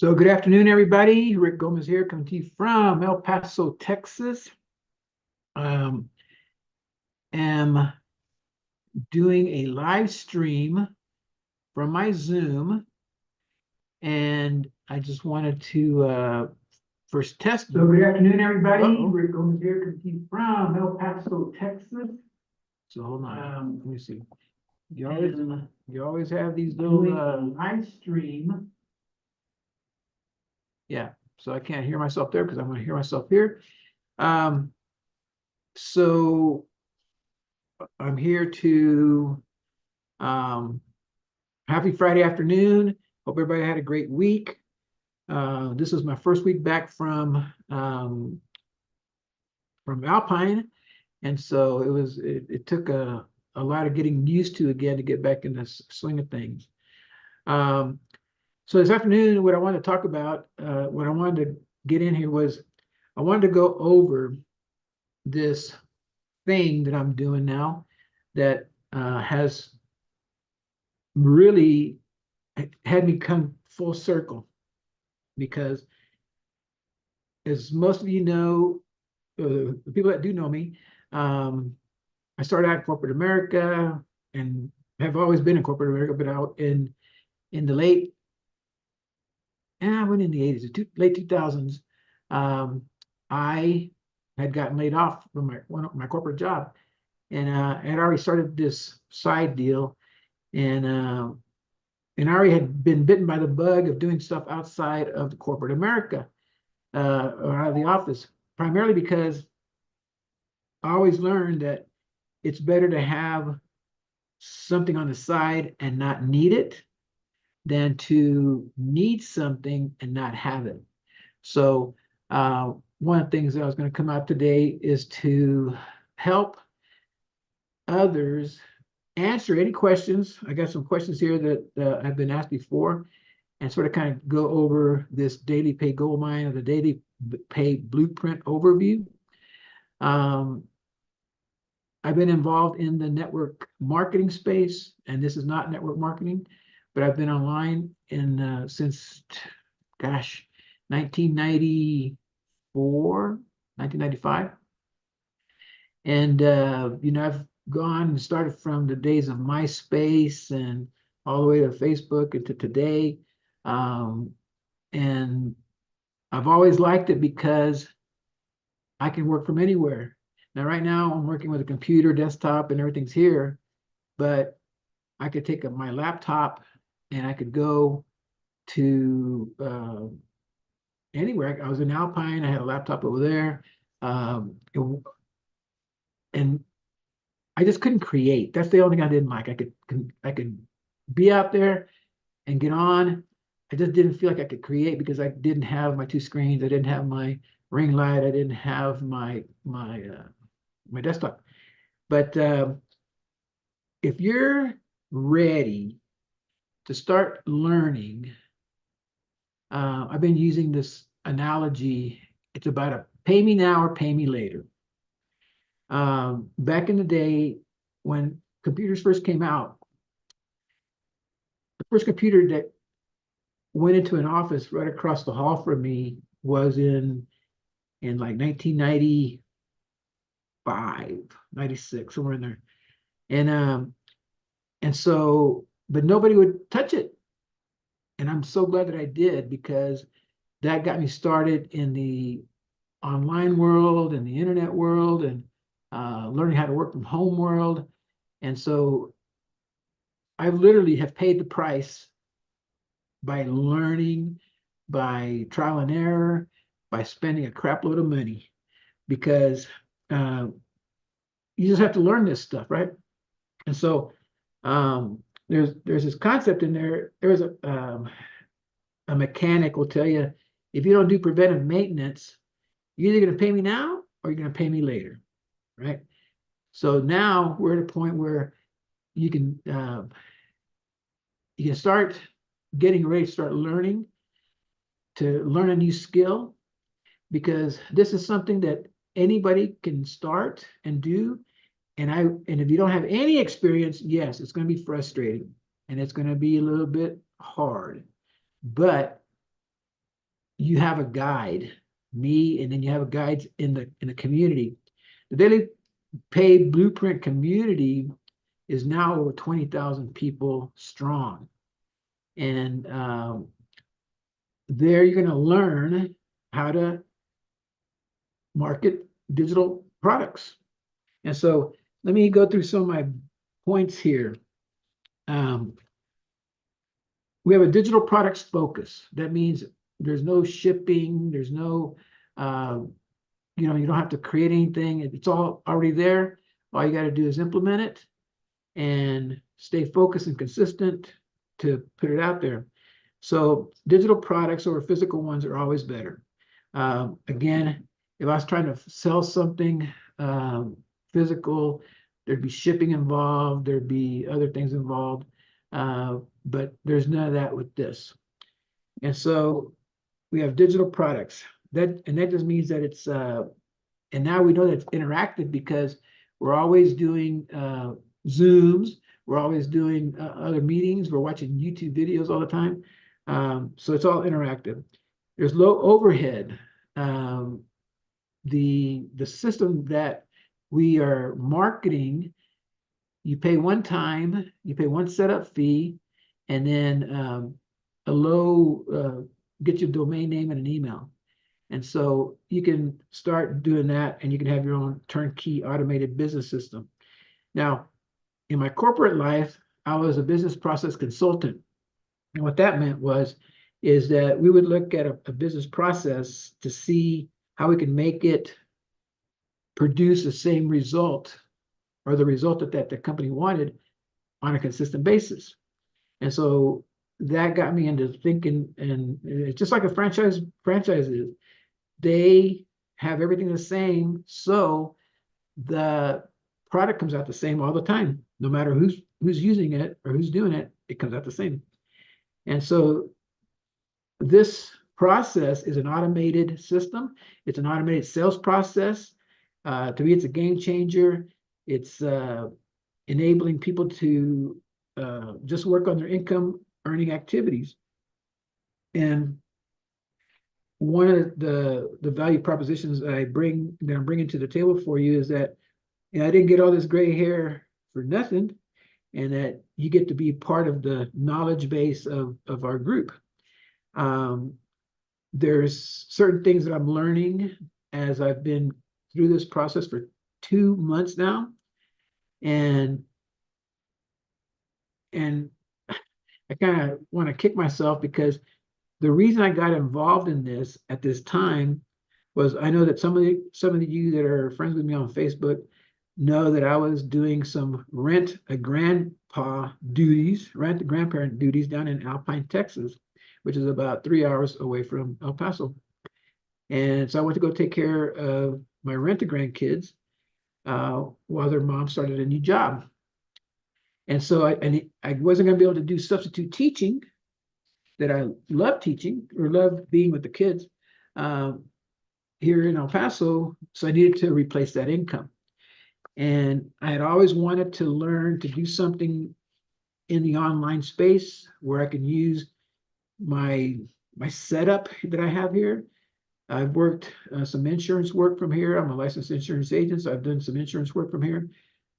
So good afternoon, everybody. Rick Gomez here, coming to you from El Paso, Texas. Am doing a live stream from my Zoom, and I just wanted to first test. So good afternoon, everybody. Rick Gomez here, coming to you from El Paso, Texas. So hold on, let me see. You always have these little live stream. Yeah, so I can't hear myself there because I'm going to hear myself here. So I'm here to happy Friday afternoon. Hope everybody had a great week. This is my first week back from Alpine, and so it took a lot of getting used to again to get back in the swing of things. So this afternoon, what I wanted to talk about, what I wanted to get in here was I wanted to go over this thing that I'm doing now that has really had me come full circle, because as most of you know, the people that do know me, I started out in corporate America and have always been in corporate America, but out in the late, and I went in the 80s, late 2000s. I had gotten laid off from my corporate job, and I had already started this side deal, and I already had been bitten by the bug of doing stuff outside of the corporate America, or out of the office, primarily because I always learned that it's better to have something on the side and not need it than to need something and not have it. So one of the things that I was going to come out today is to help others answer any questions. I got some questions here that have been asked before, and sort of kind of go over this daily pay gold mine, or the daily pay blueprint overview. I've been involved in the network marketing space, and this is not network marketing, but I've been online since, gosh, 1994, 1995. And, I've gone and started from the days of MySpace and all the way to Facebook and to today. And I've always liked it because I can work from anywhere. Now, right now, I'm working with a computer, desktop, and everything's here, but I could take up my laptop and I could go to anywhere. I was in Alpine, I had a laptop over there, and I just couldn't create. That's the only thing I didn't like. I could be out there and get on. I just didn't feel like I could create because I didn't have my two screens. I didn't have my ring light. I didn't have my desktop. But if you're ready to start learning, I've been using this analogy. It's about a pay me now or pay me later. Back in the day when computers first came out, the first computer that went into an office right across the hall from me was in like 1995, 96, somewhere in there. And so, but nobody would touch it. And I'm so glad that I did, because that got me started in the online world and the internet world, and learning how to work from home world. And so I literally have paid the price by learning, by trial and error, by spending a crap load of money, because you just have to learn this stuff, right? And so there's this concept in there. There's a mechanic will tell you, if you don't do preventive maintenance, you're either going to pay me now or you're going to pay me later, right? So now we're at a point where you can start getting ready to start learning, to learn a new skill, because this is something that anybody can start and do. And if you don't have any experience, yes, it's going to be frustrating and it's going to be a little bit hard, but you have a guide, me, and then you have a guide in the community. The Daily Pay Blueprint community is now over 20,000 people strong. And there you're going to learn how to market digital products. And so let me go through some of my points here. We have a digital products focus. That means there's no shipping, there's no, you don't have to create anything. It's all already there. All you got to do is implement it and stay focused and consistent to put it out there. So digital products over physical ones are always better. Again, if I was trying to sell something physical, there'd be shipping involved, there'd be other things involved, but there's none of that with this. And so we have digital products. That just means that it's and now we know that it's interactive because we're always doing Zooms, we're always doing other meetings, we're watching YouTube videos all the time. So it's all interactive. There's low overhead. The system that we are marketing, you pay one time, you pay one setup fee, and then a low get your domain name and an email. And so you can start doing that, and you can have your own turnkey automated business system. Now, in my corporate life, I was a business process consultant. And what that meant is that we would look at a business process to see how we can make it produce the same result or the result that the company wanted on a consistent basis. And so that got me into thinking, and it's just like a franchise is. They have everything the same, so the product comes out the same all the time. No matter who's using it or who's doing it, it comes out the same. And so this process is an automated system. It's an automated sales process. To me, it's a game changer. It's enabling people to just work on their income earning activities. And one of the value propositions that I'm bringing to the table for you is that I didn't get all this gray hair for nothing, and that you get to be part of the knowledge base of our group. There's certain things that I'm learning as I've been through this process for 2 months now, and I kind of want to kick myself because the reason I got involved in this at this time was I know that some of you that are friends with me on Facebook know that I was doing some rent a grandparent duties down in Alpine, Texas, which is about 3 hours away from El Paso. And so I went to go take care of my rent-a-grand-kids while their mom started a new job. And so I wasn't going to be able to do substitute teaching that I love teaching or love being with the kids here in El Paso. So I needed to replace that income. And I had always wanted to learn to do something in the online space where I can use my setup that I have here. I've worked some insurance work from here. I'm a licensed insurance agent, so I've done some insurance work from here.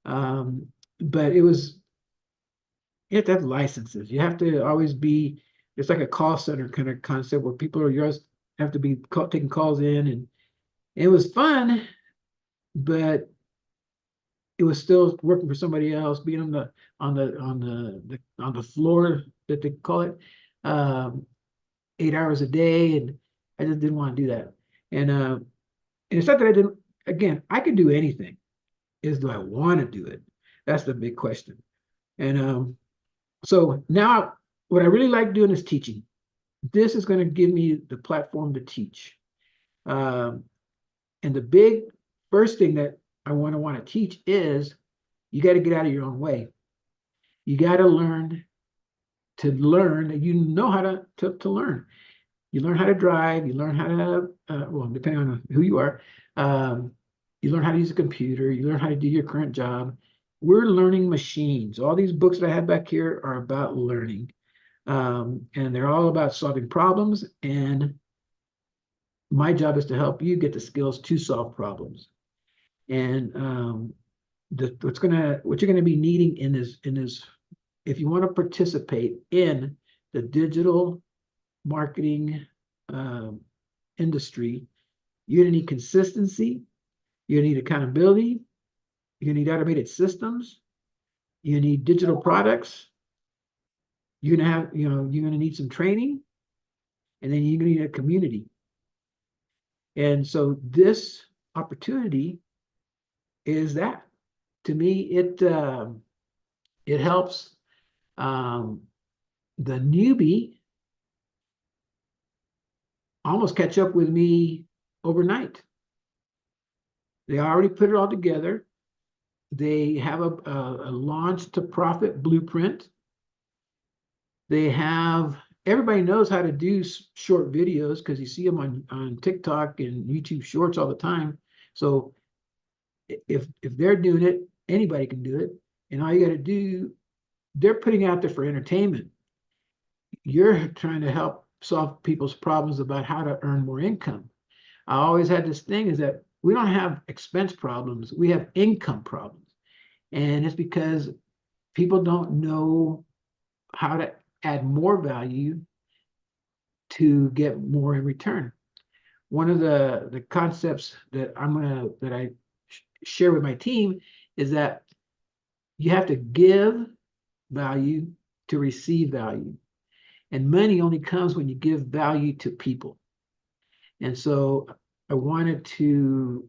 But you have to have licenses. You have to always be, it's like a call center kind of concept where people have to be taking calls in, and it was fun, but it was still working for somebody else, being on the floor that they call it, 8 hours a day, and I just didn't want to do that. And it's not that I didn't. Again, I could do anything. Do I want to do it? That's the big question. And so now, what I really like doing is teaching. This is going to give me the platform to teach. And the big first thing that I want to teach is you got to get out of your own way. You got to learn that you know how to learn. You learn how to drive. You learn how to, well, depending on who you are, you learn how to use a computer. You learn how to do your current job. We're learning machines. All these books that I have back here are about learning. And they're all about solving problems and my job is to help you get the skills to solve problems. And what you're gonna be needing in this, if you want to participate in the digital marketing industry, you're gonna need consistency, you're gonna need accountability, you're gonna need automated systems, you need digital products, you're gonna need some training, and then you're gonna need a community. And so this opportunity is that. To me, it helps the newbie almost catch up with me overnight. They already put it all together. They have a launch to profit blueprint. They have, everybody knows how to do short videos because you see them on TikTok and YouTube Shorts all the time. So if they're doing it, anybody can do it. And all you got to do, they're putting out there for entertainment. You're trying to help solve people's problems about how to earn more income. I always had this thing is that we don't have expense problems, we have income problems. And it's because people don't know how to add more value to get more in return. One of the concepts that I share with my team is that you have to give value to receive value. And money only comes when you give value to people. And so I wanted to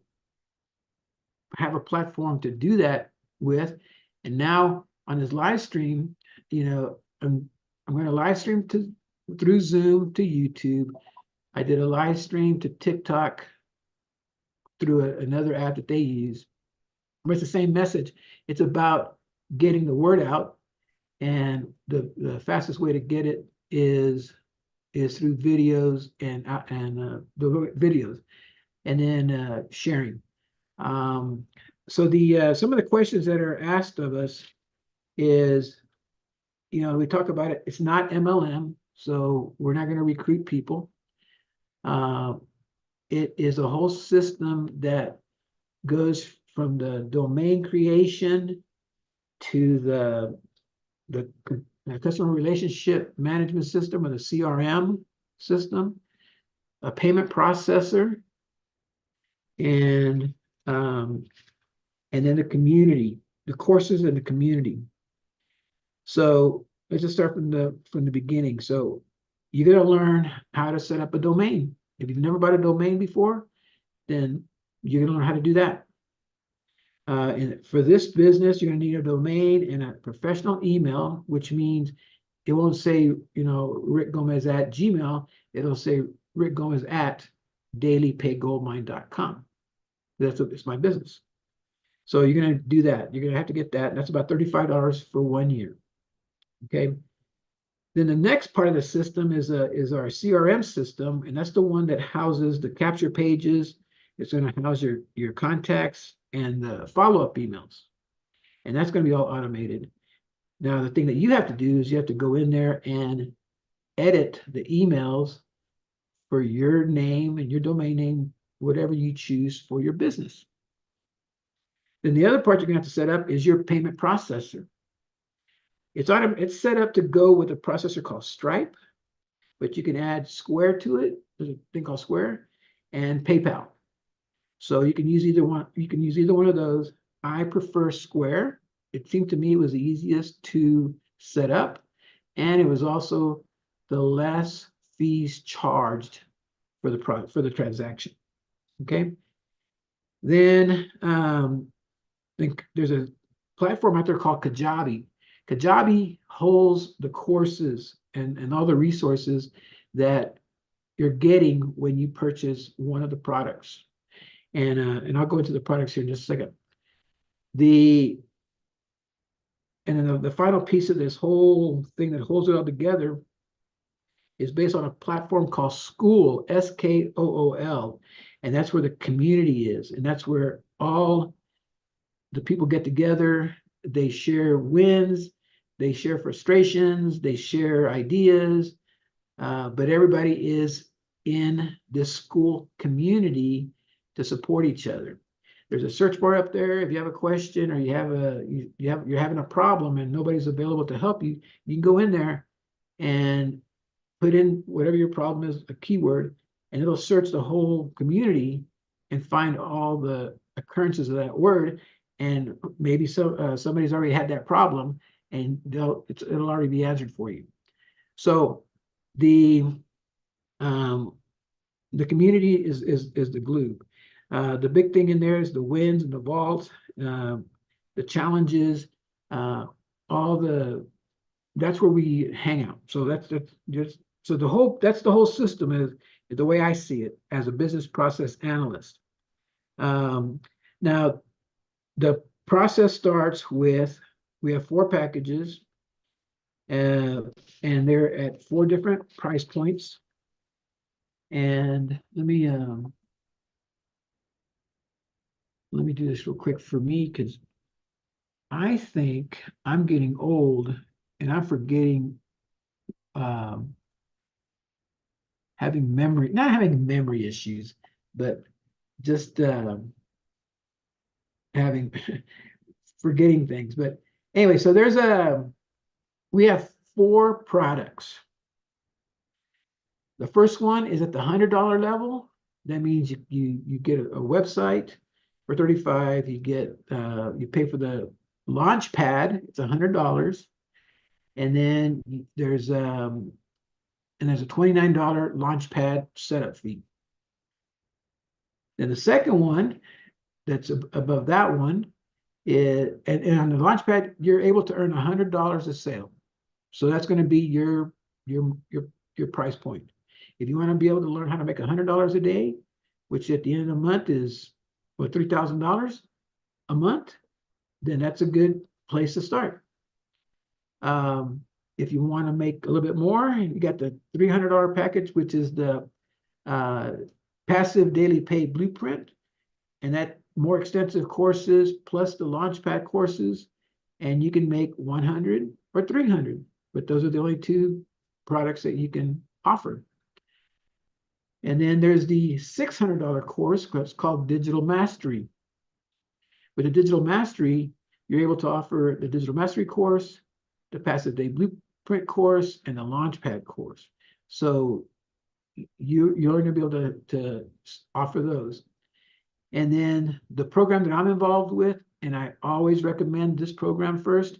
have a platform to do that with. And now on this live stream, I'm going to live stream through Zoom to YouTube. I did a live stream to TikTok through another app that they use. But it's the same message. It's about getting the word out. And the fastest way to get it is through videos and the videos, and then sharing. So some of the questions that are asked of us is, we talk about it. It's not MLM, so we're not going to recruit people. It is a whole system that goes from the domain creation to the customer relationship management system, or the CRM system, a payment processor, and then the community, the courses and the community. So let's just start from the beginning. So you're going to learn how to set up a domain. If you've never bought a domain before, then you're going to learn how to do that. And for this business, you're going to need a domain and a professional email, which means it won't say, Rick Gomez at Gmail. It'll say Rick Gomez at dailypaygoldmine.com. It's my business. So you're going to do that. You're going to have to get that. That's about $35 for 1 year. Okay. Then the next part of the system is our CRM system, and that's the one that houses the capture pages. It's going to house your contacts and the follow-up emails. And that's going to be all automated. Now, the thing that you have to do is you have to go in there and edit the emails for your name and your domain name, whatever you choose for your business. Then the other part you're going to have to set up is your payment processor. It's set up to go with a processor called Stripe, but you can add Square to it. There's a thing called Square, and PayPal. So you can use either one. You can use either one of those. I prefer Square. It seemed to me it was the easiest to set up, and it was also the less fees charged for the transaction. Okay. Then there's a platform out there called Kajabi. Kajabi holds the courses and all the resources that you're getting when you purchase one of the products. And I'll go into the products here in just a second. And then the final piece of this whole thing that holds it all together is based on a platform called Skool, Skool. And that's where the community is. And that's where all the people get together. They share wins, they share frustrations, they share ideas, but everybody is in this school community to support each other. There's a search bar up there. If you have a question or you're having a problem and nobody's available to help you, you can go in there and put in whatever your problem is, a keyword, and it'll search the whole community and find all the occurrences of that word. And maybe somebody's already had that problem, and it'll already be answered for you. So the community is the glue. The big thing in there is the wins and the vaults, the challenges, that's where we hang out. So that's just so that's the whole system is the way I see it as a business process analyst. Now the process starts with, we have 4 packages, and they're at 4 different price points. And let me do this real quick for me, because I think I'm getting old and I'm forgetting, not having memory issues, but just having forgetting things. But anyway, so we have 4 products. The first one is at the $100 level. That means you get a website for $35. You get you pay for the launch pad. It's $100, and then there's a $29 launch pad setup fee. Then the second one, that's above that one, is and on the launch pad you're able to earn $100 a sale. So that's going to be your price point. If you want to be able to learn how to make $100 a day, which at the end of the month is what, $3,000 a month, then that's a good place to start. If you want to make a little bit more, you got the $300 package, which is the passive daily pay blueprint, and that more extensive courses plus the Launchpad courses, and you can make 100 or 300, but those are the only 2 products that you can offer. And then there's the $600 course, it's called Digital Mastery. With the Digital Mastery, you're able to offer the Digital Mastery course, the Passive Day Blueprint course, and the Launchpad course. So you're going to be able to offer those. And then the program that I'm involved with, and I always recommend this program first,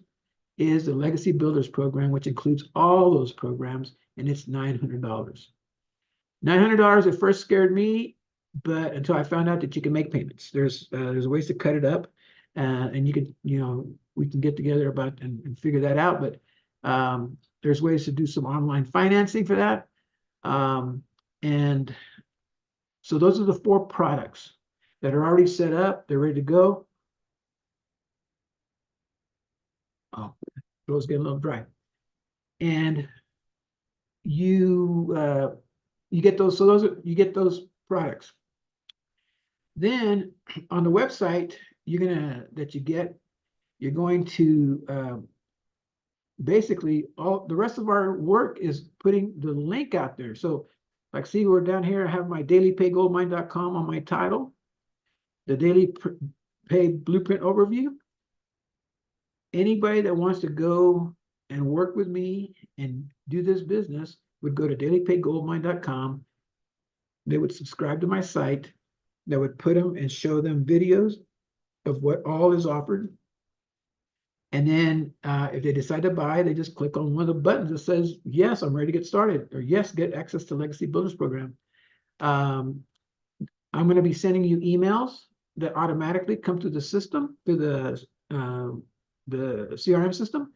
is the Legacy Builders program, which includes all those programs, and it's $900. $900 at first scared me, but until I found out that you can make payments. There's ways to cut it up, and you can, we can get together about and figure that out. But there's ways to do some online financing for that. And so those are the 4 products that are already set up. They're ready to go. Oh, those get a little dry. And you get those. So you get those products. Then on the website, you're going to basically all the rest of our work is putting the link out there. So like, see, we're down here, I have my dailypaygoldmine.com on my title, the Daily Pay Blueprint Overview. Anybody that wants to go and work with me and do this business would go to dailypaygoldmine.com. They would subscribe to my site. That would put them and show them videos of what all is offered. And then if they decide to buy, they just click on one of the buttons that says, yes, I'm ready to get started, or yes, get access to Legacy Builders program. I'm going to be sending you emails that automatically come through the system, through the CRM system.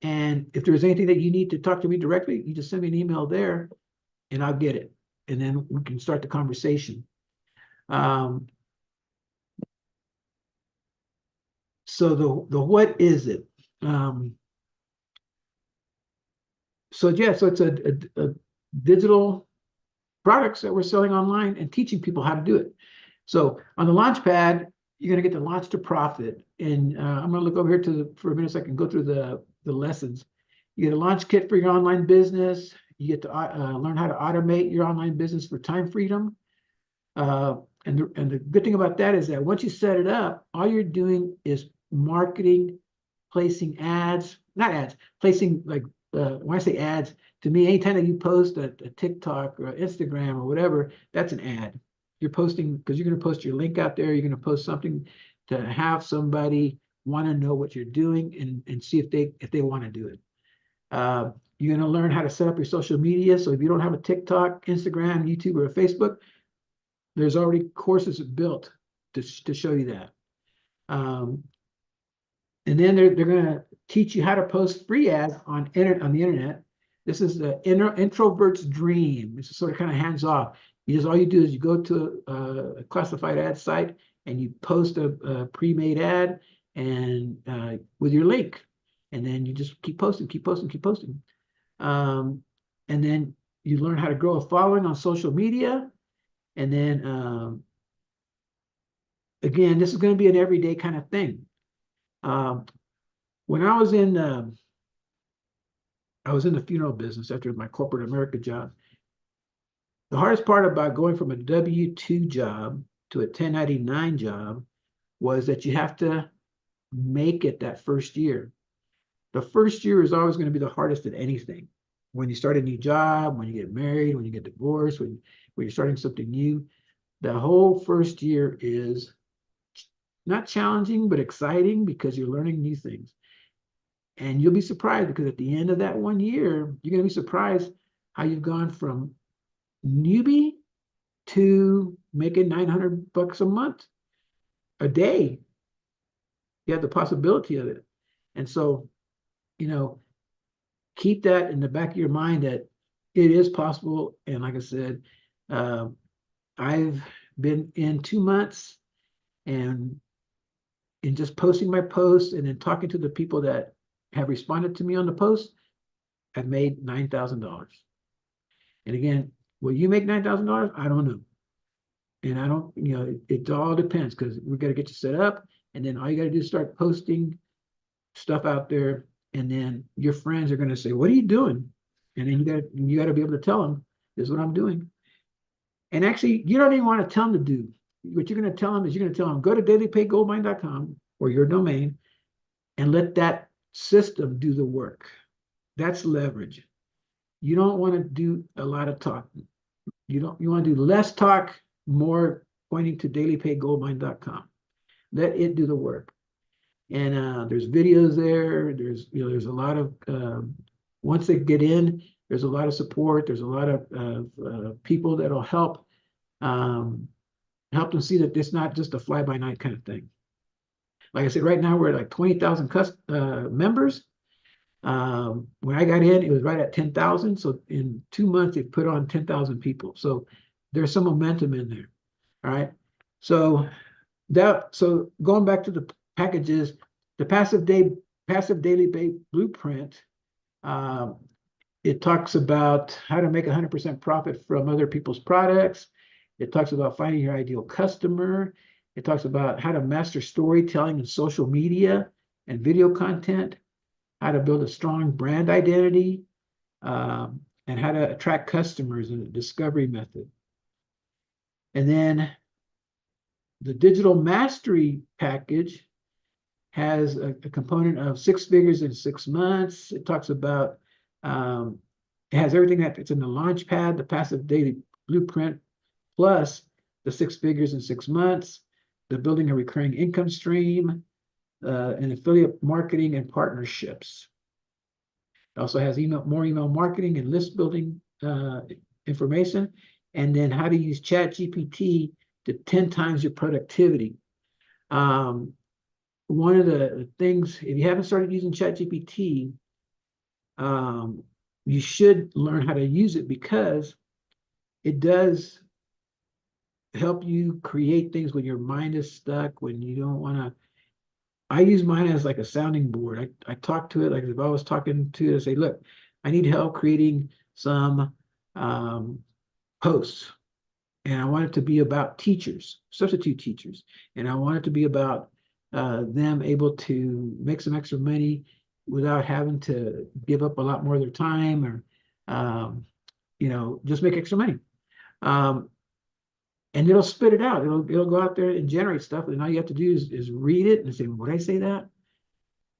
And if there's anything that you need to talk to me directly, you just send me an email there and I'll get it. And then we can start the conversation. So the what is it? So it's a digital products that we're selling online and teaching people how to do it. So on the Launchpad, you're going to get the Launch to Profit. And I'm going to look over here for a minute so I can go through the lessons. You get a launch kit for your online business. You get to learn how to automate your online business for time freedom. And the good thing about that is that once you set it up, all you're doing is marketing, placing ads, not ads, placing like, when I say ads, to me, anytime that you post a TikTok or Instagram or whatever, that's an ad. You're posting because you're going to post your link out there. You're going to post something to have somebody want to know what you're doing and see if they want to do it. You're going to learn how to set up your social media. So if you don't have a TikTok, Instagram, YouTube, or a Facebook, there's already courses built to show you that. And then they're going to teach you how to post free ads on the internet. This is the introvert's dream. It's sort of kind of hands off. All you do is you go to a classified ad site and you post a pre-made ad and with your link, and then you just keep posting. And then you learn how to grow a following on social media. And then again, this is going to be an everyday kind of thing. When I was in the funeral business after my corporate America job, the hardest part about going from a W-2 job to a 1099 job was that you have to make it that first year. The first year is always going to be the hardest at anything. When you start a new job, when you get married, when you get divorced, when you're starting something new, the whole first year is not challenging, but exciting because you're learning new things. And you'll be surprised because at the end of that 1 year, you're going to be surprised how you've gone from newbie to making $900 a month, a day. You have the possibility of it. And so, keep that in the back of your mind that it is possible. And like I said, I've been in 2 months and in just posting my posts and then talking to the people that have responded to me on the post, I've made $9,000. And again, will you make $9,000? I don't know. And I don't, it all depends because we got to get you set up. And then all you got to do is start posting stuff out there. And then your friends are going to say, what are you doing? And then you got to be able to tell them, this is what I'm doing. And actually, you don't even want to tell them to do. What you're going to tell them is go to dailypaygoldmine.com or your domain and let that system do the work. That's leverage. You don't want to do a lot of talking. You want to do less talk, more pointing to dailypaygoldmine.com. Let it do the work. And there's videos there. There's a lot of once they get in, there's a lot of support. There's a lot of people that'll help them see that it's not just a fly-by-night kind of thing. Like I said, right now we're at like 20,000 members. When I got in, it was right at 10,000. So in 2 months, they put on 10,000 people. So there's some momentum in there. All right. So going back to the packages, the passive daily blueprint, it talks about how to make 100% profit from other people's products. It talks about finding your ideal customer. It talks about how to master storytelling and social media and video content, how to build a strong brand identity, and how to attract customers in a discovery method. And then the digital mastery package has a component of 6 figures in 6 months. It talks about, it has everything that's in the Launchpad, the passive daily blueprint, plus the 6 figures in 6 months, the building a recurring income stream, and affiliate marketing and partnerships. It also has more email marketing and list building information, and then how to use ChatGPT to 10 times your productivity. One of the things, if you haven't started using ChatGPT, you should learn how to use it because it does help you create things when your mind is stuck, when you don't want to. I use mine as like a sounding board. I talk to it like if I was talking to it, I say, look, I need help creating some posts. And I want it to be about teachers, substitute teachers. And I want it to be about them able to make some extra money without having to give up a lot more of their time or just make extra money. And it'll spit it out. It'll go out there and generate stuff. And all you have to do is read it and say, would I say that?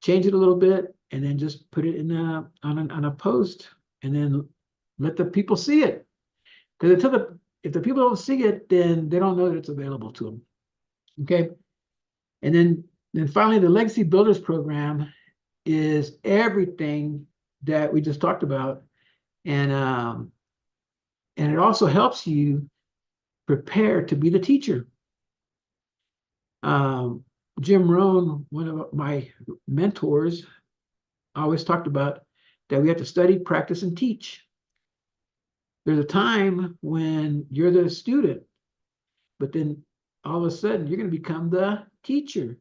Change it a little bit, and then just put it in on a post, and then let the people see it. Because if the people don't see it, then they don't know that it's available to them. Okay. And then finally, the Legacy Builders Program is everything that we just talked about. And it also helps you prepare to be the teacher. Jim Rohn, one of my mentors, always talked about that we have to study, practice, and teach. There's a time when you're the student, but then all of a sudden you're going to become the teacher.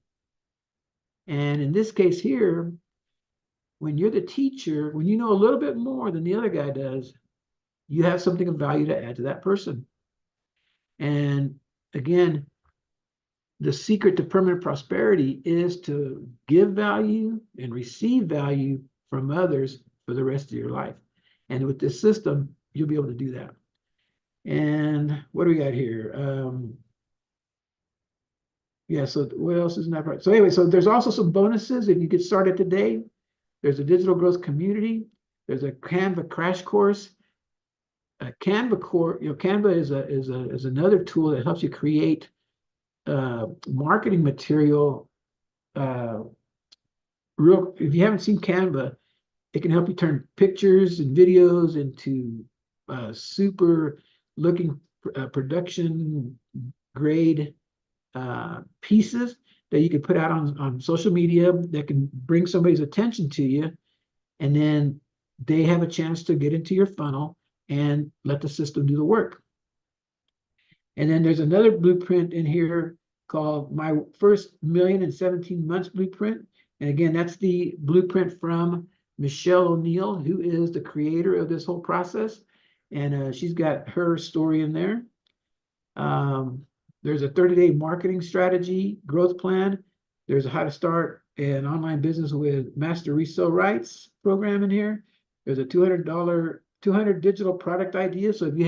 And in this case here, when you're the teacher, when you know a little bit more than the other guy does, you have something of value to add to that person. And again, the secret to permanent prosperity is to give value and receive value from others for the rest of your life. And with this system, you'll be able to do that. And what do we got here? Yeah, so what else is in that part? So anyway, so there's also some bonuses if you get started today. There's a digital growth community. There's a Canva crash course. Canva is another tool that helps you create marketing material. If you haven't seen Canva, it can help you turn pictures and videos into super looking production grade pieces that you can put out on social media that can bring somebody's attention to you, and then they have a chance to get into your funnel and let the system do the work. And then there's another blueprint in here called My First Million in 17 Months Blueprint. And again, that's the blueprint from Michelle O'Neill, who is the creator of this whole process. And she's got her story in there. There's a 30-day marketing strategy growth plan. There's a how to start an online business with master resale rights program in here. There's a $200 digital product idea. So if you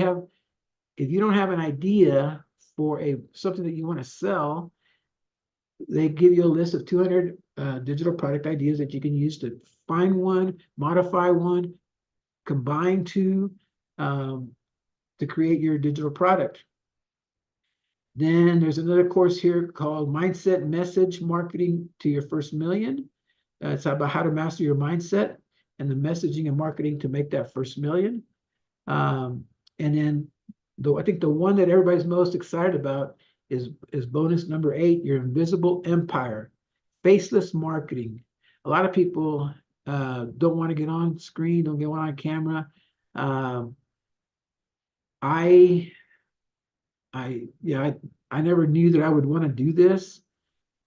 don't have an idea for something that you want to sell, they give you a list of 200 digital product ideas that you can use to find one, modify one, combine two to create your digital product. Then there's another course here called Mindset Message Marketing to Your First Million. It's about how to master your mindset and the messaging and marketing to make that first million. And then I think the one that everybody's most excited about is bonus number 8, Your Invisible Empire, faceless marketing. A lot of people don't want to get on screen, don't get on camera. I never knew that I would want to do this,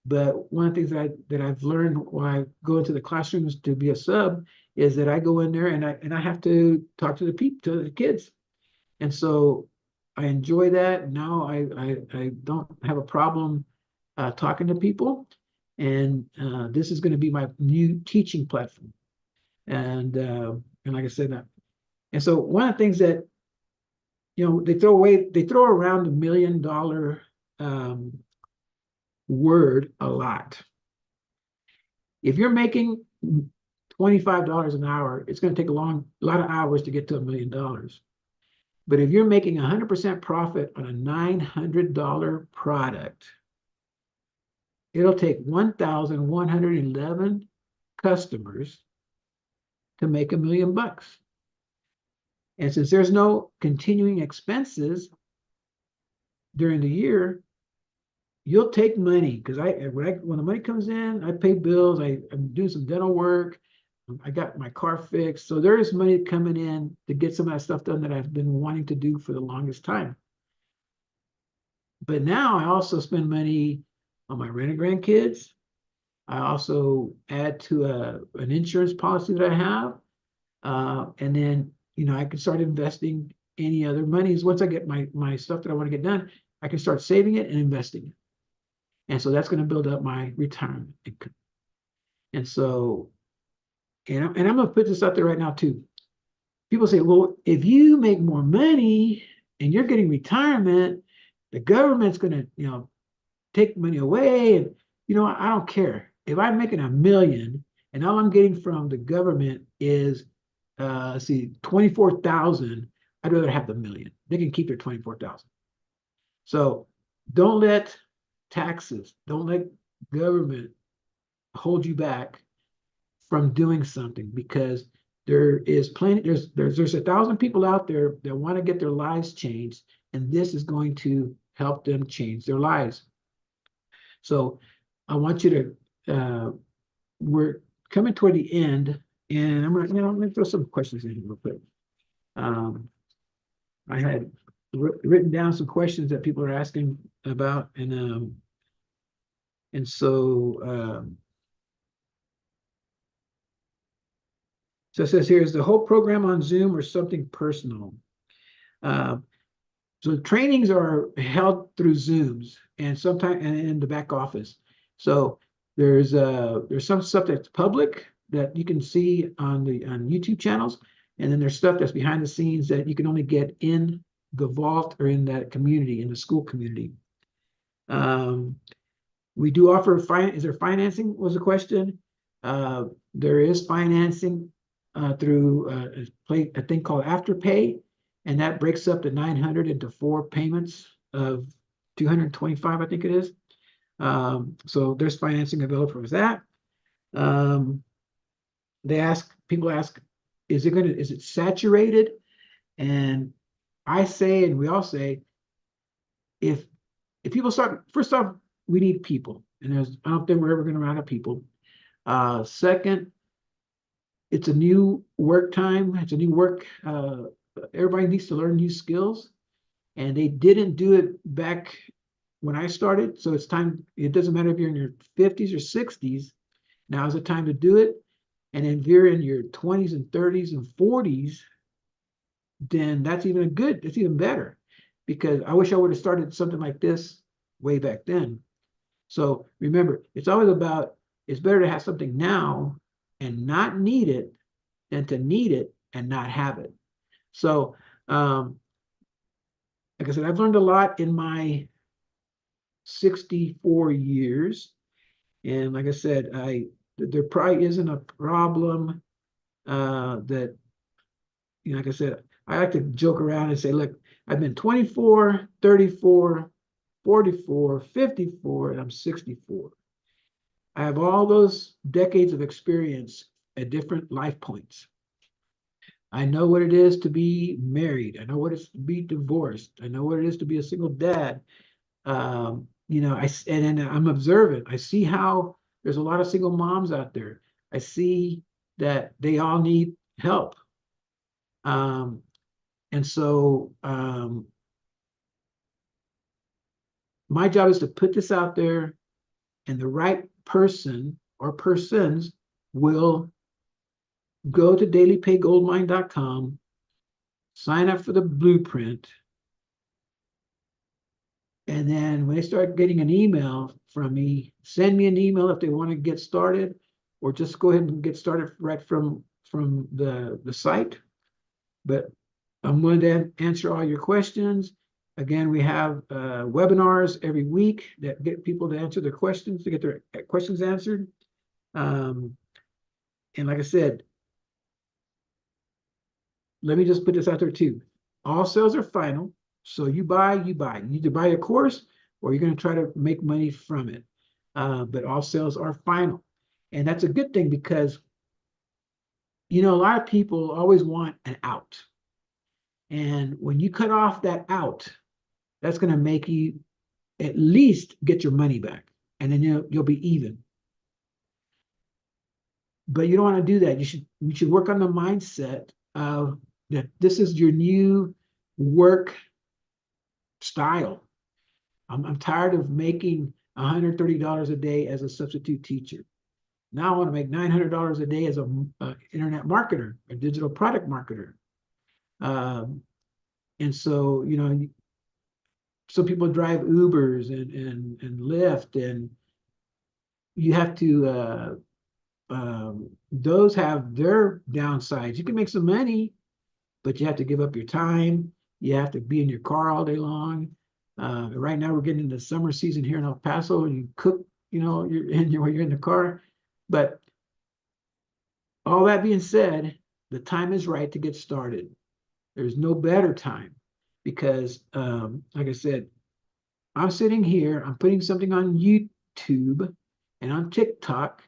but one of the things that I've learned when I go into the classrooms to be a sub is that I go in there and I have to talk to the kids, and so I enjoy that. Now I don't have a problem talking to people, and this is going to be my new teaching platform, and like I said, and so one of the things that they throw around $1 million word a lot. If you're making $25 an hour, it's going to take a lot of hours to get to $1 million. But if you're making 100% profit on a $900 product, it'll take 1,111 customers to make $1 million. And since there's no continuing expenses during the year, you'll take money, because when the money comes in, I pay bills, I'm doing some dental work, I got my car fixed. So there is money coming in to get some of that stuff done that I've been wanting to do for the longest time. But now I also spend money on my rented grandkids. I also add to an insurance policy that I have. And then, I can start investing any other monies. Once I get my stuff that I want to get done, I can start saving it and investing it. And so that's going to build up my retirement income. And so, and I'm going to put this out there right now too. people say, well, if you make more money and you're getting retirement, the government's going to, take money away. And, I don't care. If I'm making $1 million and all I'm getting from the government is, let's see, 24,000, I'd rather have the million. They can keep their 24,000. So don't let taxes, don't let government hold you back from doing something, because there is plenty, there's 1,000 people out there that want to get their lives changed, and this is going to help them change their lives. So I want you to, we're coming toward the end, and I'm gonna throw some questions in here real quick. I had written down some questions that people are asking about, and so it says here, is the whole program on Zoom or something personal? So trainings are held through Zooms and sometimes in the back office. So there's some stuff that's public that you can see on YouTube channels, and then there's stuff that's behind the scenes that you can only get in the vault or in that community, in the school community. We do offer is there financing, was the question. There is financing through a thing called Afterpay, and that breaks up the 900 into 4 payments of 225, I think it is. So there's financing available for that. People ask, is it saturated? And I say, and we all say, if people start, first off, we need people, and I don't think we're ever going to run out of people. Second, it's a new work time. It's a new work. Everybody needs to learn new skills, and they didn't do it back when I started. So it's time. It doesn't matter if you're in your 50s or 60s. Now is the time to do it. And if you're in your 20s and 30s and 40s, then that's even good. It's even better, because I wish I would have started something like this way back then. So remember, it's always about, it's better to have something now and not need it than to need it and not have it. So, like I said, I've learned a lot in my 64 years. And like I said, there probably isn't a problem that, like I said, I like to joke around and say, look, I've been 24, 34, 44, 54, and I'm 64. I have all those decades of experience at different life points. I know what it is to be married. I know what it is to be divorced. I know what it is to be a single dad. And I'm observant. I see how there's a lot of single moms out there. I see that they all need help. And so my job is to put this out there, and the right person or persons will go to dailypaygoldmine.com, sign up for the blueprint, and then when they start getting an email from me, send me an email if they want to get started, or just go ahead and get started right from the site. But I'm going to answer all your questions. Again, we have webinars every week that get people to answer their questions, to get their questions answered. And like I said, let me just put this out there too. All sales are final. So you buy. You either buy a course or you're going to try to make money from it. But all sales are final. And that's a good thing, because, a lot of people always want an out. And when you cut off that out, that's going to make you at least get your money back. And then you'll be even. But you don't want to do that. You should work on the mindset of that this is your new work style. I'm tired of making $130 a day as a substitute teacher. Now I want to make $900 a day as an internet marketer, a digital product marketer. And so, some people drive Ubers and Lyft, and you have to, those have their downsides. You can make some money, but you have to give up your time. You have to be in your car all day long. Right now, we're getting into summer season here in El Paso, and you cook, you're in the car. But all that being said, the time is right to get started. There's no better time because, like I said, I'm sitting here, I'm putting something on YouTube and on TikTok,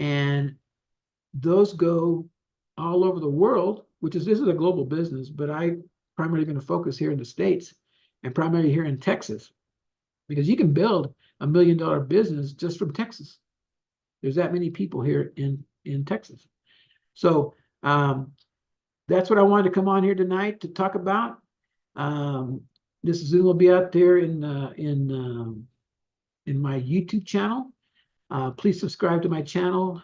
and those go all over the world, this is a global business, but I primarily going to focus here in the States and primarily here in Texas, because you can build $1 million business just from Texas. There's that many people here in Texas. So that's what I wanted to come on here tonight to talk about. This Zoom will be out there in my YouTube channel. Please subscribe to my channel.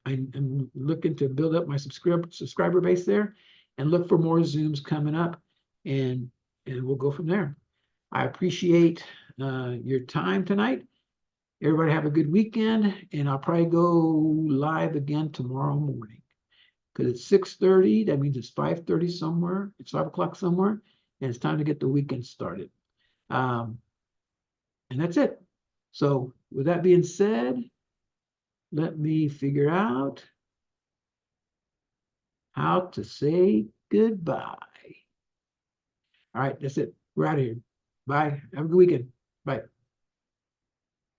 I'm looking to build up my subscriber base there, and look for more Zooms coming up, and we'll go from there. I appreciate your time tonight. Everybody have a good weekend, and I'll probably go live again tomorrow morning, because it's 6:30. That means it's 5:30 somewhere. It's 5 o'clock somewhere, and it's time to get the weekend started. And that's it. So with that being said, let me figure out how to say goodbye. All right, that's it. We're out of here. Bye. Have a good weekend. Bye.